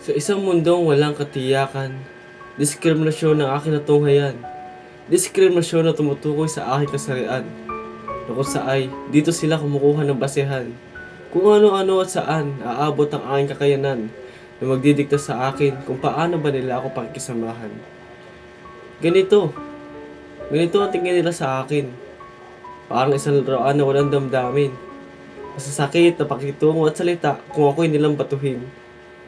Sa isang mundong walang katiyakan, diskriminasyon ang aking natunghayan. Diskriminasyon na tumutukoy sa aking kasarian, na kung saay, dito sila kumukuha ng basehan. Kung ano-ano at saan aabot ang aking kakayanan na magdidikta sa akin kung paano ba nila ako pakikisamahan. Ganito, ganito ang tingin nila sa akin. Parang isang laruan na walang damdamin. Masasakit na pakitungo at salita kung ako'y nilang batuhin,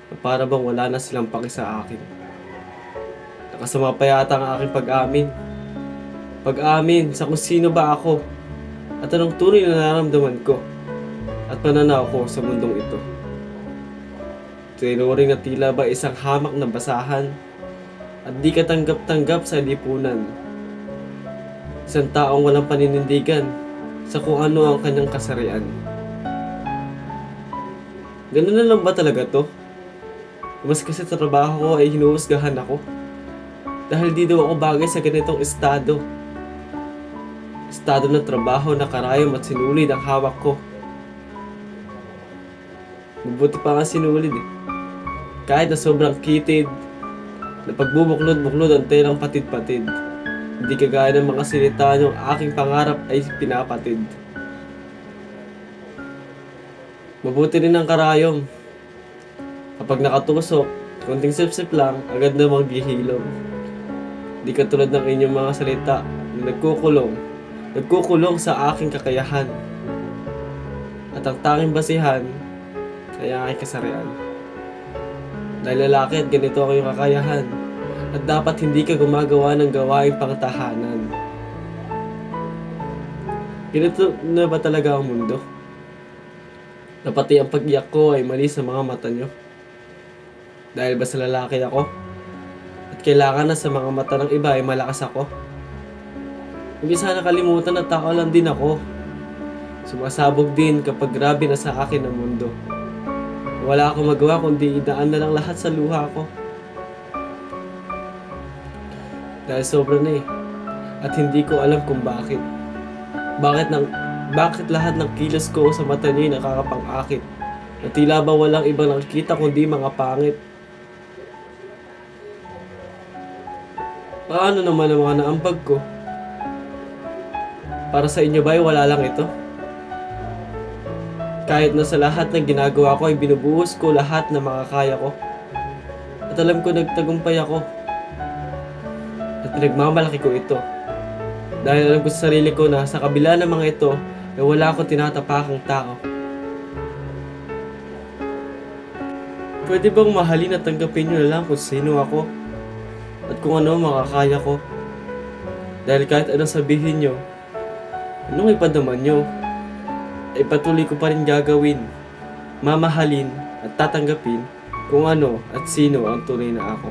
na para bang wala na silang paki sa akin. Nakasama pa yata ang aking pag-amin. Pag-amin sa kung sino ba ako at anong tunay na nararamdaman ko at pananaw ko sa mundong ito. Tinuring na tila ba isang hamak na basahan at di katanggap-tanggap sa lipunan. Isang taong walang paninindigan sa kung ano ang kanyang kasarian. Ganun na lang ba talaga to? Mas kasi sa trabaho ko ay hinuhusgahan ako dahil di daw ako bagay sa ganitong estado. Estado ng trabaho na karayom at sinulid ang hawak ko. Mabuti pa nga sinulid eh. Kahit na sobrang kitid, na pagbubuklod-buklod ang telang patid-patid, hindi kagaya ng mga salita yung aking pangarap ay pinapatid. Mabuti rin ang karayom. Kapag nakatusok, konting sip-sip lang, agad namang gihilom. Di katulad ng inyong mga salita na nagkukulong sa aking kakayahan. At ang tanging basihan ay ang aking kasarian. Dahil lalaki at ganito ang iyong kakayahan, at dapat hindi ka gumagawa ng gawaing pangtahanan. Ganito na ba talaga ang mundo? Na pati ang pag-iyak ko ay mali sa mga mata nyo? Dahil ba sa lalaki ako? At kailangan na sa mga mata ng iba ay malakas ako? Hindi sana kalimutan na tao lang din ako. Sumasabog din kapag grabe na sa akin ang mundo. Wala akong magawa kundi idaan na lang lahat sa luha ko. Dahil sobra na eh. At hindi ko alam kung bakit. Bakit lahat ng kilos ko sa mata niyo ay nakakapang-akit? Na tila ba walang ibang nakikita kundi mga pangit? Paano naman ang mga naambag ko? Para sa inyo ba ay wala lang ito? Kahit na sa lahat ng ginagawa ko ay binubuhos ko lahat ng makakaya ko. At alam ko nagtagumpay ako. At pinagmamalaki ko ito. Dahil alam ko sa sarili ko na sa kabila ng mga ito ay wala akong tinatapakang tao. Pwede bang mahalin at tanggapin nyo na lang kung sino ako at kung ano makakaya ko? Dahil kahit anong sabihin nyo, anong ipadaman nyo, ay patuloy ko pa rin gagawin, mamahalin at tatanggapin kung ano at sino ang tunay na ako.